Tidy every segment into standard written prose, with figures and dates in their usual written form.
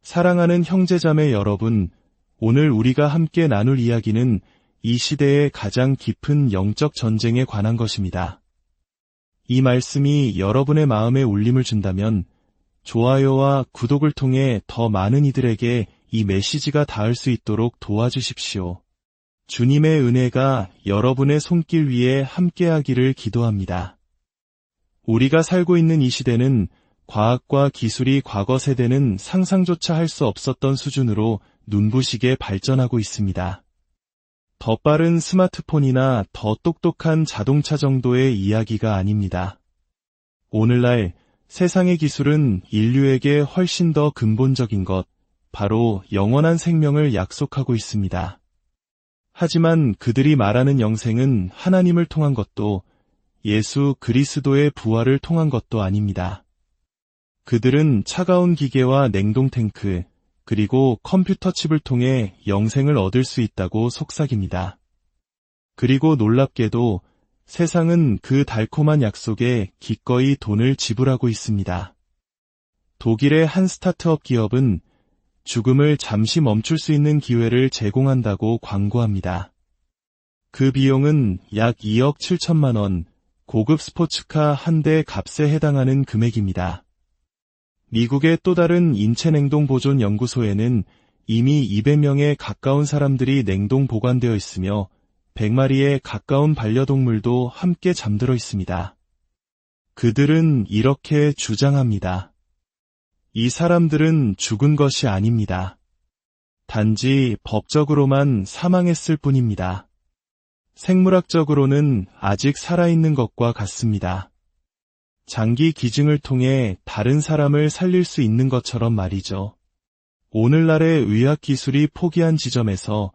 사랑하는 형제자매 여러분, 오늘 우리가 함께 나눌 이야기는 이 시대의 가장 깊은 영적 전쟁에 관한 것입니다. 이 말씀이 여러분의 마음에 울림을 준다면 좋아요와 구독을 통해 더 많은 이들에게 이 메시지가 닿을 수 있도록 도와주십시오. 주님의 은혜가 여러분의 손길 위에 함께하기를 기도합니다. 우리가 살고 있는 이 시대는 과학과 기술이 과거 세대는 상상조차 할 수 없었던 수준으로 눈부시게 발전하고 있습니다. 더 빠른 스마트폰이나 더 똑똑한 자동차 정도의 이야기가 아닙니다. 오늘날 세상의 기술은 인류에게 훨씬 더 근본적인 것, 바로 영원한 생명을 약속하고 있습니다. 하지만 그들이 말하는 영생은 하나님을 통한 것도 예수 그리스도의 부활을 통한 것도 아닙니다. 그들은 차가운 기계와 냉동탱크, 그리고 컴퓨터 칩을 통해 영생을 얻을 수 있다고 속삭입니다. 그리고 놀랍게도 세상은 그 달콤한 약속에 기꺼이 돈을 지불하고 있습니다. 독일의 한 스타트업 기업은 죽음을 잠시 멈출 수 있는 기회를 제공한다고 광고합니다. 그 비용은 약 2억 7천만 원, 고급 스포츠카 한 대 값에 해당하는 금액입니다. 미국의 또 다른 인체냉동 보존 연구소에는 이미 200명에 가까운 사람들이 냉동 보관되어 있으며 100마리에 가까운 반려동물도 함께 잠들어 있습니다. 그들은 이렇게 주장합니다. 이 사람들은 죽은 것이 아닙니다. 단지 법적으로만 사망했을 뿐입니다. 생물학적으로는 아직 살아있는 것과 같습니다. 장기 기증을 통해 다른 사람을 살릴 수 있는 것처럼 말이죠. 오늘날의 의학 기술이 포기한 지점에서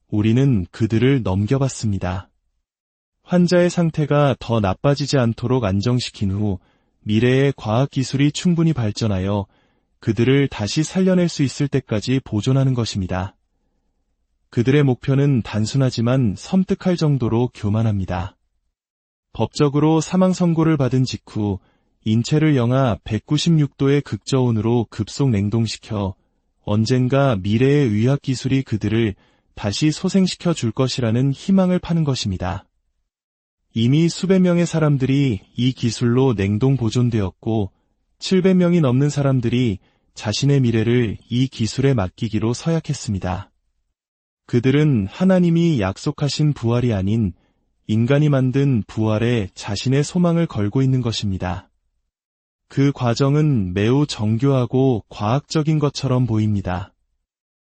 우리는 그들을 넘겨봤습니다. 환자의 상태가 더 나빠지지 않도록 안정시킨 후 미래의 과학 기술이 충분히 발전하여 그들을 다시 살려낼 수 있을 때까지 보존하는 것입니다. 그들의 목표는 단순하지만 섬뜩할 정도로 교만합니다. 법적으로 사망 선고를 받은 직후 인체를 영하 196도의 극저온으로 급속 냉동시켜 언젠가 미래의 의학 기술이 그들을 다시 소생시켜 줄 것이라는 희망을 파는 것입니다. 이미 수백 명의 사람들이 이 기술로 냉동 보존되었고 700명이 넘는 사람들이 자신의 미래를 이 기술에 맡기기로 서약했습니다. 그들은 하나님이 약속하신 부활이 아닌 인간이 만든 부활에 자신의 소망을 걸고 있는 것입니다. 그 과정은 매우 정교하고 과학적인 것처럼 보입니다.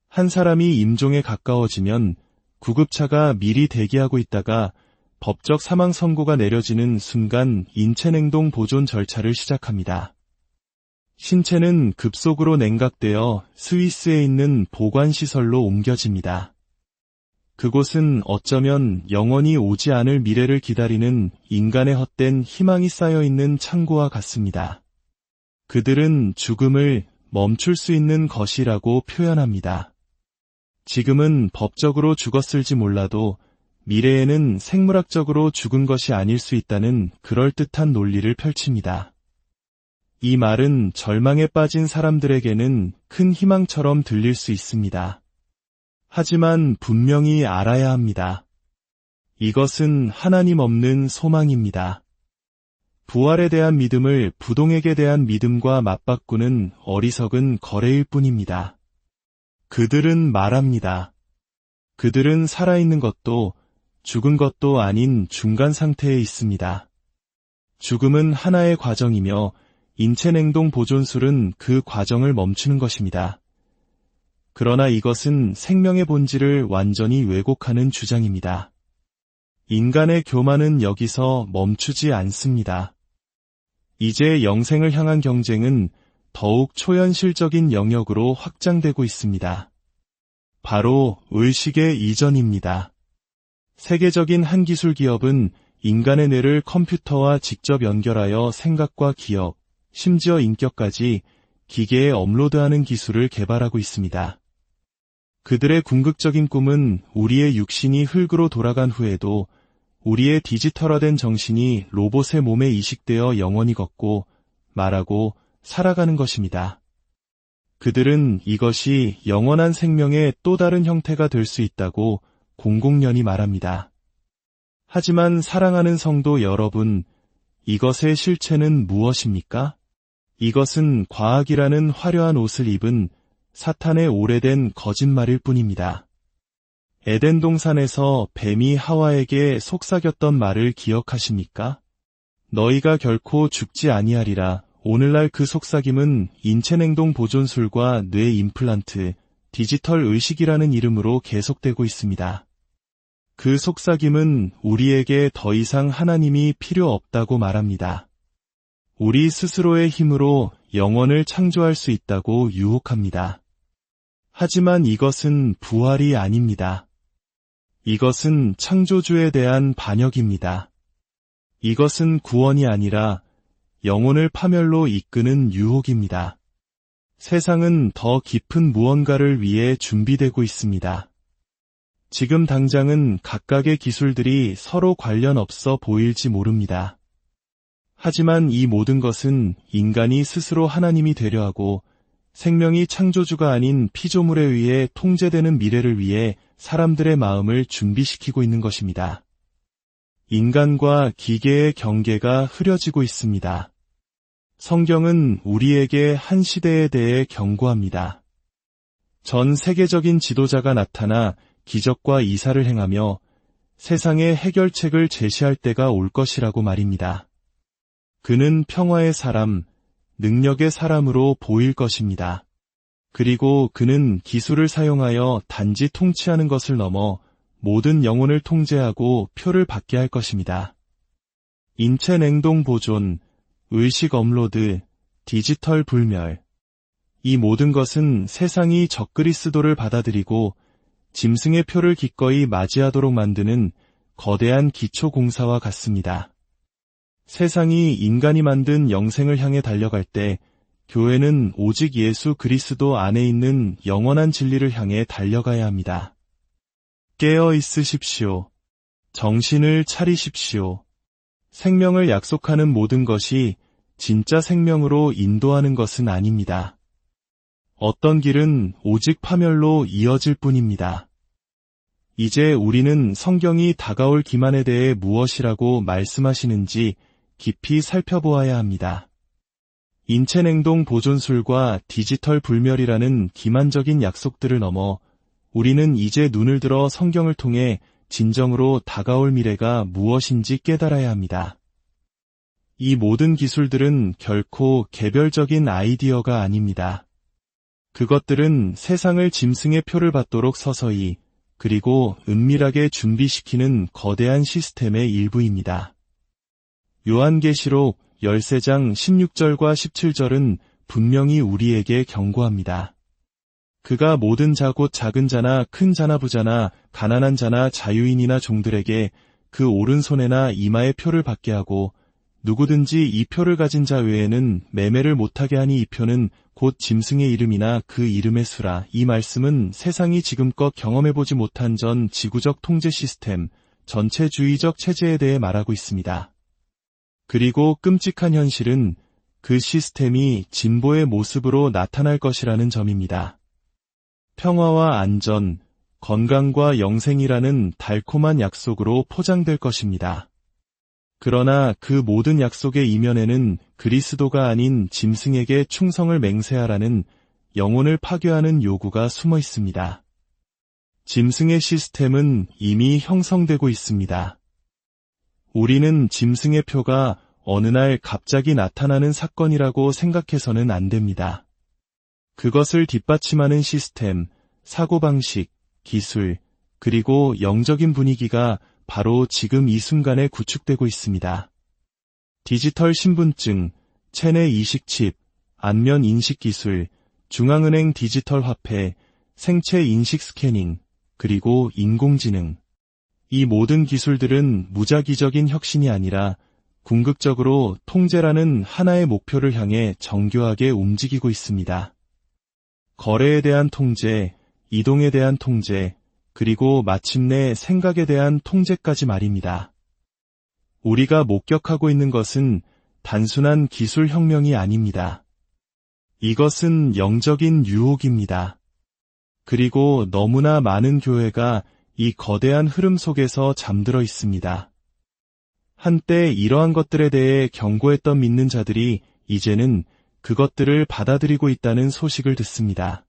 한 사람이 임종에 가까워지면 구급차가 미리 대기하고 있다가 법적 사망 선고가 내려지는 순간 인체냉동 보존 절차를 시작합니다. 신체는 급속으로 냉각되어 스위스에 있는 보관시설로 옮겨집니다. 그곳은 어쩌면 영원히 오지 않을 미래를 기다리는 인간의 헛된 희망이 쌓여있는 창고와 같습니다. 그들은 죽음을 멈출 수 있는 것이라고 표현합니다. 지금은 법적으로 죽었을지 몰라도 미래에는 생물학적으로 죽은 것이 아닐 수 있다는 그럴듯한 논리를 펼칩니다. 이 말은 절망에 빠진 사람들에게는 큰 희망처럼 들릴 수 있습니다. 하지만 분명히 알아야 합니다. 이것은 하나님 없는 소망입니다. 부활에 대한 믿음을 부동액에 대한 믿음과 맞바꾸는 어리석은 거래일 뿐입니다. 그들은 말합니다. 그들은 살아있는 것도 죽은 것도 아닌 중간 상태에 있습니다. 죽음은 하나의 과정이며 인체냉동 보존술은 그 과정을 멈추는 것입니다. 그러나 이것은 생명의 본질을 완전히 왜곡하는 주장입니다. 인간의 교만은 여기서 멈추지 않습니다. 이제 영생을 향한 경쟁은 더욱 초현실적인 영역으로 확장되고 있습니다. 바로 의식의 이전입니다. 세계적인 한 기술 기업은 인간의 뇌를 컴퓨터와 직접 연결하여 생각과 기억, 심지어 인격까지 기계에 업로드하는 기술을 개발하고 있습니다. 그들의 궁극적인 꿈은 우리의 육신이 흙으로 돌아간 후에도 우리의 디지털화된 정신이 로봇의 몸에 이식되어 영원히 걷고 말하고 살아가는 것입니다. 그들은 이것이 영원한 생명의 또 다른 형태가 될 수 있다고 공공연히 말합니다. 하지만 사랑하는 성도 여러분, 이것의 실체는 무엇입니까? 이것은 과학이라는 화려한 옷을 입은 사탄의 오래된 거짓말일 뿐입니다. 에덴 동산에서 뱀이 하와에게 속삭였던 말을 기억하십니까? 너희가 결코 죽지 아니하리라. 오늘날 그 속삭임은 인체냉동 보존술과 뇌 임플란트, 디지털 의식이라는 이름으로 계속되고 있습니다. 그 속삭임은 우리에게 더 이상 하나님이 필요 없다고 말합니다. 우리 스스로의 힘으로 영혼을 창조할 수 있다고 유혹합니다. 하지만 이것은 부활이 아닙니다. 이것은 창조주에 대한 반역입니다. 이것은 구원이 아니라 영혼을 파멸로 이끄는 유혹입니다. 세상은 더 깊은 무언가를 위해 준비되고 있습니다. 지금 당장은 각각의 기술들이 서로 관련 없어 보일지 모릅니다. 하지만 이 모든 것은 인간이 스스로 하나님이 되려 하고 생명이 창조주가 아닌 피조물에 의해 통제되는 미래를 위해 사람들의 마음을 준비시키고 있는 것입니다. 인간과 기계의 경계가 흐려지고 있습니다. 성경은 우리에게 한 시대에 대해 경고합니다. 전 세계적인 지도자가 나타나 기적과 이사를 행하며 세상의 해결책을 제시할 때가 올 것이라고 말입니다. 그는 평화의 사람, 능력의 사람으로 보일 것입니다. 그리고 그는 기술을 사용하여 단지 통치하는 것을 넘어 모든 영혼을 통제하고 표를 받게 할 것입니다. 인체 냉동 보존, 의식 업로드, 디지털 불멸. 이 모든 것은 세상이 적그리스도를 받아들이고 짐승의 표를 기꺼이 맞이하도록 만드는 거대한 기초 공사와 같습니다. 세상이 인간이 만든 영생을 향해 달려갈 때 교회는 오직 예수 그리스도 안에 있는 영원한 진리를 향해 달려가야 합니다. 깨어 있으십시오. 정신을 차리십시오. 생명을 약속하는 모든 것이 진짜 생명으로 인도하는 것은 아닙니다. 어떤 길은 오직 파멸로 이어질 뿐입니다. 이제 우리는 성경이 다가올 기만에 대해 무엇이라고 말씀하시는지 깊이 살펴보아야 합니다. 인체냉동 보존술과 디지털 불멸이라는 기만적인 약속들을 넘어 우리는 이제 눈을 들어 성경을 통해 진정으로 다가올 미래가 무엇인지 깨달아야 합니다. 이 모든 기술들은 결코 개별적인 아이디어가 아닙니다. 그것들은 세상을 짐승의 표를 받도록 서서히 그리고 은밀하게 준비시키는 거대한 시스템의 일부입니다. 요한계시록 13장 16절과 17절은 분명히 우리에게 경고합니다. 그가 모든 자 곧 작은 자나 큰 자나 부자나 가난한 자나 자유인이나 종들에게 그 오른손에나 이마에 표를 받게 하고 누구든지 이 표를 가진 자 외에는 매매를 못하게 하니 이 표는 곧 짐승의 이름이나 그 이름의 수라. 이 말씀은 세상이 지금껏 경험해보지 못한 전 지구적 통제 시스템, 전체주의적 체제에 대해 말하고 있습니다. 그리고 끔찍한 현실은 그 시스템이 진보의 모습으로 나타날 것이라는 점입니다. 평화와 안전, 건강과 영생이라는 달콤한 약속으로 포장될 것입니다. 그러나 그 모든 약속의 이면에는 그리스도가 아닌 짐승에게 충성을 맹세하라는 영혼을 파괴하는 요구가 숨어 있습니다. 짐승의 시스템은 이미 형성되고 있습니다. 우리는 짐승의 표가 어느 날 갑자기 나타나는 사건이라고 생각해서는 안 됩니다. 그것을 뒷받침하는 시스템, 사고방식, 기술, 그리고 영적인 분위기가 바로 지금 이 순간에 구축되고 있습니다. 디지털 신분증, 체내 이식칩, 안면 인식 기술, 중앙은행 디지털 화폐, 생체 인식 스캐닝, 그리고 인공지능. 이 모든 기술들은 무작위적인 혁신이 아니라 궁극적으로 통제라는 하나의 목표를 향해 정교하게 움직이고 있습니다. 거래에 대한 통제, 이동에 대한 통제, 그리고 마침내 생각에 대한 통제까지 말입니다. 우리가 목격하고 있는 것은 단순한 기술 혁명이 아닙니다. 이것은 영적인 유혹입니다. 그리고 너무나 많은 교회가 이 거대한 흐름 속에서 잠들어 있습니다. 한때 이러한 것들에 대해 경고했던 믿는 자들이 이제는 그것들을 받아들이고 있다는 소식을 듣습니다.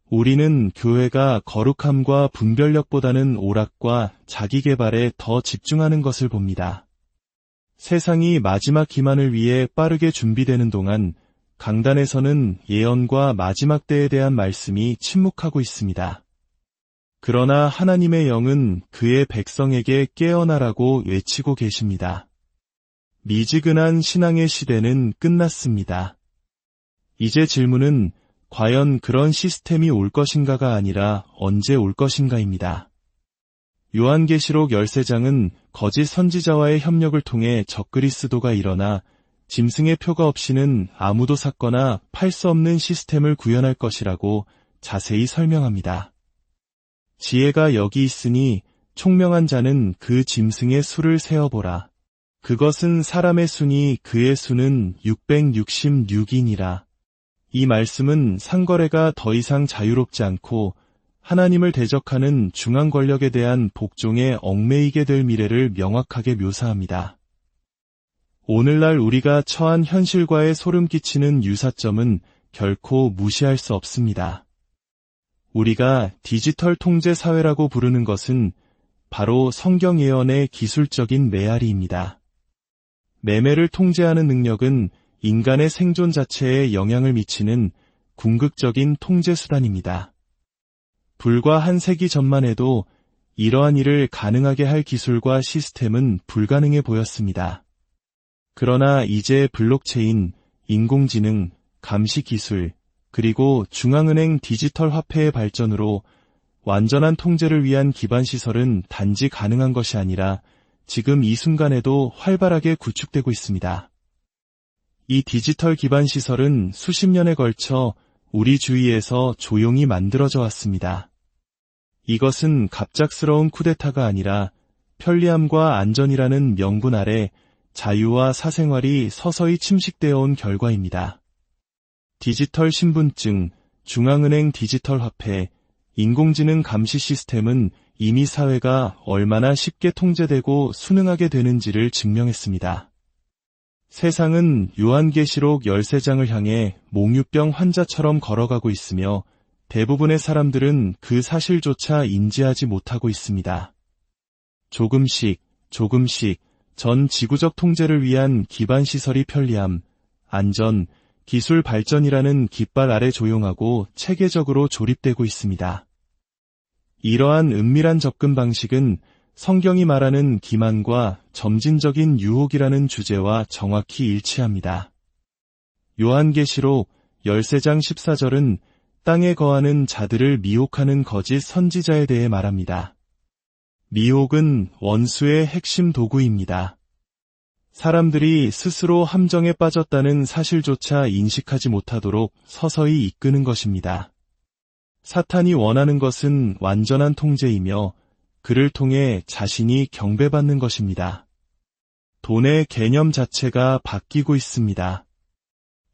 우리는 교회가 거룩함과 분별력보다는 오락과 자기개발에 더 집중하는 것을 봅니다. 세상이 마지막 기만을 위해 빠르게 준비되는 동안 강단에서는 예언과 마지막 때에 대한 말씀이 침묵하고 있습니다. 그러나 하나님의 영은 그의 백성에게 깨어나라고 외치고 계십니다. 미지근한 신앙의 시대는 끝났습니다. 이제 질문은 과연 그런 시스템이 올 것인가가 아니라 언제 올 것인가입니다. 요한계시록 13장은 거짓 선지자와의 협력을 통해 적그리스도가 일어나 짐승의 표가 없이는 아무도 샀거나 팔 수 없는 시스템을 구현할 것이라고 자세히 설명합니다. 지혜가 여기 있으니 총명한 자는 그 짐승의 수를 세어보라. 그것은 사람의 수니 그의 수는 666이니라. 이 말씀은 상거래가 더 이상 자유롭지 않고 하나님을 대적하는 중앙 권력에 대한 복종에 얽매이게 될 미래를 명확하게 묘사합니다. 오늘날 우리가 처한 현실과의 소름 끼치는 유사점은 결코 무시할 수 없습니다. 우리가 디지털 통제 사회라고 부르는 것은 바로 성경 예언의 기술적인 메아리입니다. 매매를 통제하는 능력은 인간의 생존 자체에 영향을 미치는 궁극적인 통제 수단입니다. 불과 한 세기 전만 해도 이러한 일을 가능하게 할 기술과 시스템은 불가능해 보였습니다. 그러나 이제 블록체인, 인공지능, 감시 기술, 그리고 중앙은행 디지털 화폐의 발전으로 완전한 통제를 위한 기반 시설은 단지 가능한 것이 아니라 지금 이 순간에도 활발하게 구축되고 있습니다. 이 디지털 기반 시설은 수십 년에 걸쳐 우리 주위에서 조용히 만들어져 왔습니다. 이것은 갑작스러운 쿠데타가 아니라 편리함과 안전이라는 명분 아래 자유와 사생활이 서서히 침식되어 온 결과입니다. 디지털 신분증, 중앙은행 디지털 화폐, 인공지능 감시 시스템은 이미 사회가 얼마나 쉽게 통제되고 순응하게 되는지를 증명했습니다. 세상은 요한계시록 13장을 향해 몽유병 환자처럼 걸어가고 있으며 대부분의 사람들은 그 사실조차 인지하지 못하고 있습니다. 조금씩 전 지구적 통제를 위한 기반 시설이 편리함, 안전, 기술 발전이라는 깃발 아래 조용하고 체계적으로 조립되고 있습니다. 이러한 은밀한 접근 방식은 성경이 말하는 기만과 점진적인 유혹이라는 주제와 정확히 일치합니다. 요한계시록 13장 14절은 땅에 거하는 자들을 미혹하는 거짓 선지자에 대해 말합니다. 미혹은 원수의 핵심 도구입니다. 사람들이 스스로 함정에 빠졌다는 사실조차 인식하지 못하도록 서서히 이끄는 것입니다. 사탄이 원하는 것은 완전한 통제이며 그를 통해 자신이 경배받는 것입니다. 돈의 개념 자체가 바뀌고 있습니다.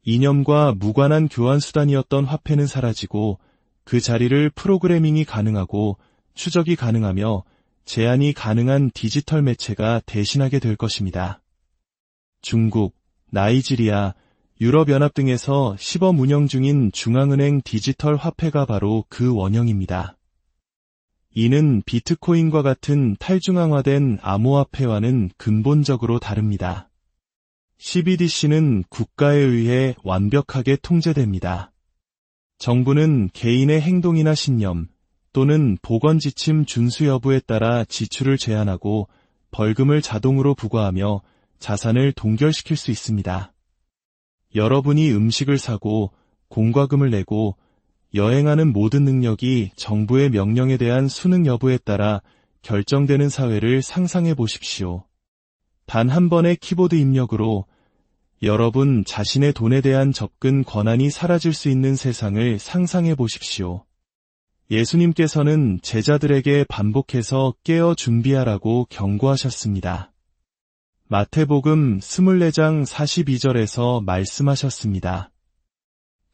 이념과 무관한 교환 수단이었던 화폐는 사라지고 그 자리를 프로그래밍이 가능하고 추적이 가능하며 제한이 가능한 디지털 매체가 대신하게 될 것입니다. 중국, 나이지리아, 유럽연합 등에서 시범 운영 중인 중앙은행 디지털 화폐가 바로 그 원형입니다. 이는 비트코인과 같은 탈중앙화된 암호화폐와는 근본적으로 다릅니다. CBDC는 국가에 의해 완벽하게 통제됩니다. 정부는 개인의 행동이나 신념 또는 보건지침 준수 여부에 따라 지출을 제한하고 벌금을 자동으로 부과하며 자산을 동결시킬 수 있습니다. 여러분이 음식을 사고 공과금을 내고 여행하는 모든 능력이 정부의 명령에 대한 순응 여부에 따라 결정되는 사회를 상상해 보십시오. 단 한 번의 키보드 입력으로 여러분 자신의 돈에 대한 접근 권한이 사라질 수 있는 세상을 상상해 보십시오. 예수님께서는 제자들에게 반복해서 깨어 준비하라고 경고하셨습니다. 마태복음 24장 42절에서 말씀하셨습니다.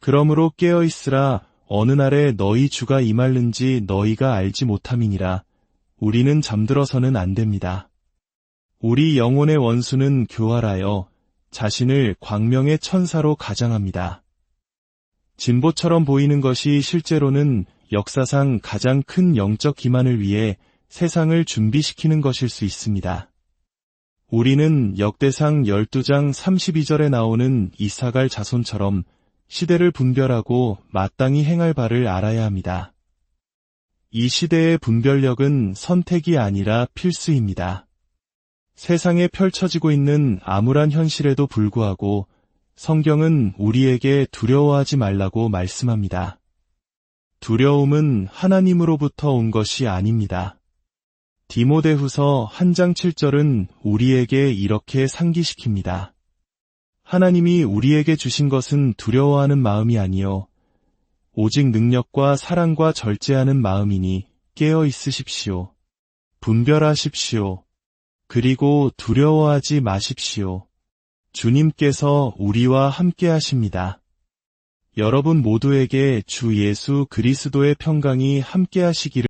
그러므로 깨어 있으라. 어느 날에 너희 주가 임할는지 너희가 알지 못함이니라. 우리는 잠들어서는 안 됩니다. 우리 영혼의 원수는 교활하여 자신을 광명의 천사로 가장합니다. 진보처럼 보이는 것이 실제로는 역사상 가장 큰 영적 기만을 위해 세상을 준비시키는 것일 수 있습니다. 우리는 역대상 12장 32절에 나오는 이사갈 자손처럼 시대를 분별하고 마땅히 행할 바를 알아야 합니다. 이 시대의 분별력은 선택이 아니라 필수입니다. 세상에 펼쳐지고 있는 암울한 현실에도 불구하고 성경은 우리에게 두려워하지 말라고 말씀합니다. 두려움은 하나님으로부터 온 것이 아닙니다. 디모데후서 1장 7절은 우리에게 이렇게 상기시킵니다. 하나님이 우리에게 주신 것은 두려워하는 마음이 아니요 오직 능력과 사랑과 절제하는 마음이니 깨어 있으십시오. 분별하십시오. 그리고 두려워하지 마십시오. 주님께서 우리와 함께 하십니다. 여러분 모두에게 주 예수 그리스도의 평강이 함께 하시기를